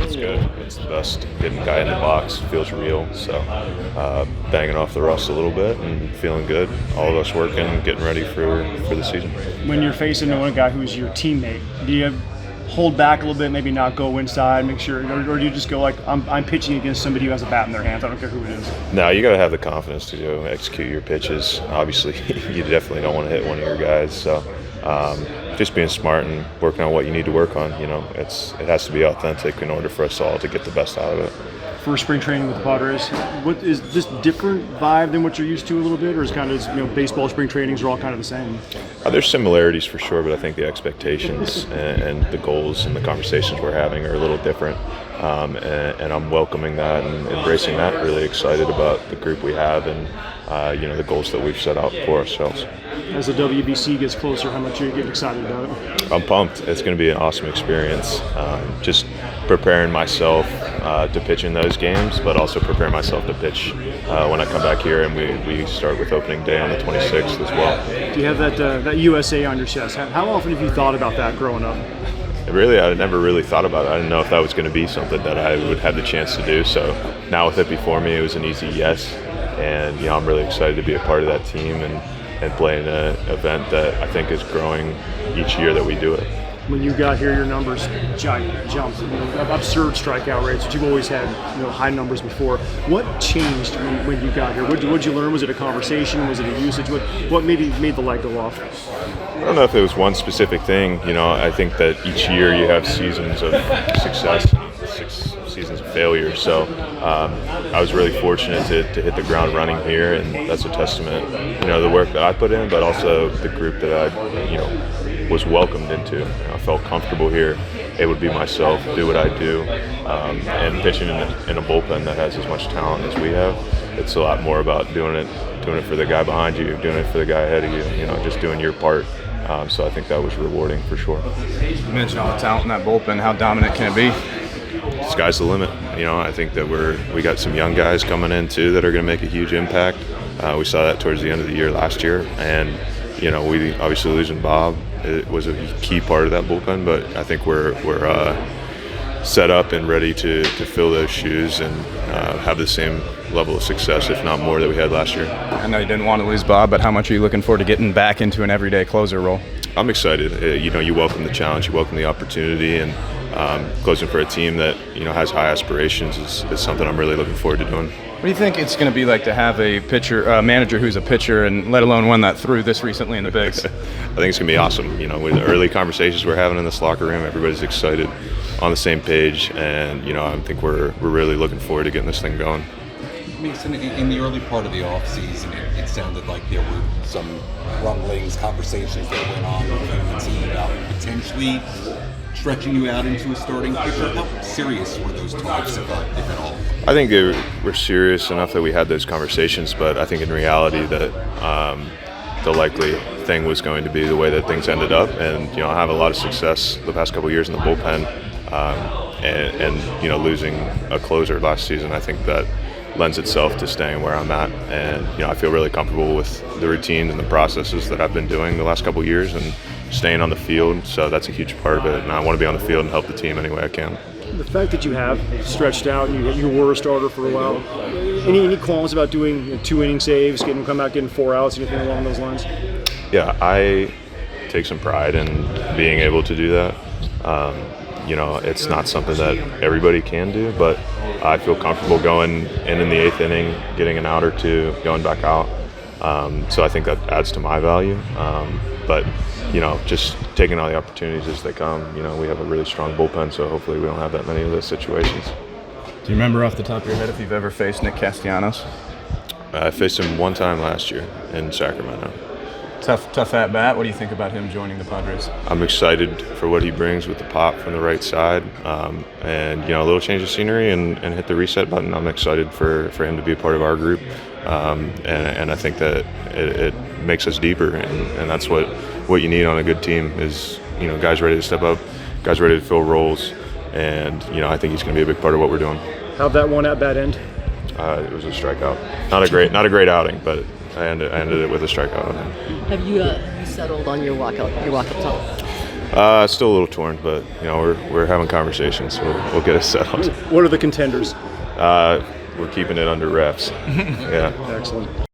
It's good. It's the best. Getting the guy in the box feels real. So banging off the rust a little bit and feeling good. All of us working and getting ready for the season. When you're facing one guy who's your teammate, do you hold back a little bit, maybe not go inside, make sure, or do you just go like, I'm pitching against somebody who has a bat in their hands, I don't care who it is? No, you got to have the confidence to go execute your pitches. Obviously, you definitely don't want to hit one of your guys. So just being smart and working on what you need to work on. It has to be authentic in order for us all to get the best out of it. First spring training with the Padres, what is this different vibe than what you're used to a little bit, or is kind of baseball spring trainings are all kind of the same? There's similarities for sure, but I think the expectations and the goals and the conversations we're having are a little different. And I'm welcoming that and embracing that. Really excited about the group we have and the goals that we've set out for ourselves. As the WBC gets closer, how much are you getting excited about it? I'm pumped. It's going to be an awesome experience. Just preparing myself to pitch in those games, but also preparing myself to pitch when I come back here, and we start with opening day on the 26th as well. Do you have that USA on your chest? How often have you thought about that growing up? Really, I never really thought about it. I didn't know if that was going to be something that I would have the chance to do. So now with it before me, it was an easy yes. And I'm really excited to be a part of that team and play in an event that I think is growing each year that we do it. When you got here, your numbers jumped. Absurd strikeout rates, but you've always had high numbers before. What changed when you got here? What did you learn? Was it a conversation? Was it a usage? What maybe made the light go off? I don't know if it was one specific thing. I think that each year you have seasons of success, seasons of failure. So I was really fortunate to hit the ground running here, and that's a testament, the work that I put in, but also the group that I, was welcomed into. I felt comfortable here, able to be myself, do what I do, and pitching in a bullpen that has as much talent as we have. It's a lot more about doing it for the guy behind you, doing it for the guy ahead of you, just doing your part. So I think that was rewarding for sure. You mentioned all the talent in that bullpen. How dominant can it be? Sky's the limit. I think that we got some young guys coming in too that are going to make a huge impact. We saw that towards the end of the year last year, and we obviously losing Bob. It was a key part of that bullpen, but I think we're set up and ready to fill those shoes and have the same level of success, if not more, that we had last year. I know you didn't want to lose Bob, but how much are you looking forward to getting back into an everyday closer role? I'm excited. You welcome the challenge, you welcome the opportunity, and closing for a team that has high aspirations is something I'm really looking forward to doing. What do you think it's going to be like to have a manager who's a pitcher, and let alone one that threw this recently in the bigs? I think it's going to be awesome. With the early conversations we're having in this locker room, everybody's excited, on the same page, and I think we're really looking forward to getting this thing going. Mason, in the early part of the offseason, it sounded like there were some rumblings, conversations that went on within the team about potentially stretching you out into a starting pitcher. How serious were those talks, if at all? I think we're serious enough that we had those conversations, but I think in reality that the likely thing was going to be the way that things ended up. And I have a lot of success the past couple of years in the bullpen, and losing a closer last season, I think that lends itself to staying where I'm at. And I feel really comfortable with the routines and the processes that I've been doing the last couple of years and staying on the field. So that's a huge part of it, and I want to be on the field and help the team any way I can. The fact that you have stretched out and you were a starter for a while, any qualms about doing 2-inning saves, come out getting 4 outs, anything along those lines? Yeah, I take some pride in being able to do that. It's not something that everybody can do, but I feel comfortable going in the 8th inning, getting an out or two, going back out. So I think that adds to my value. But just taking all the opportunities as they come. We have a really strong bullpen, so hopefully we don't have that many of those situations. Do you remember off the top of your head if you've ever faced Nick Castellanos? I faced him one time last year in Sacramento. Tough at bat. What do you think about him joining the Padres? I'm excited for what he brings with the pop from the right side, and a little change of scenery and hit the reset button. I'm excited for him to be a part of our group, and I think that it makes us deeper, and that's what you need on a good team is guys ready to step up, guys ready to fill roles, and I think he's going to be a big part of what we're doing. How'd that one at bat end? It was a strikeout. Not a great outing, but I ended it with a strikeout on him. Have you settled on your walk-up top? Still a little torn, but we're having conversations. We'll get it settled. What are the contenders? We're keeping it under wraps. Yeah. Excellent.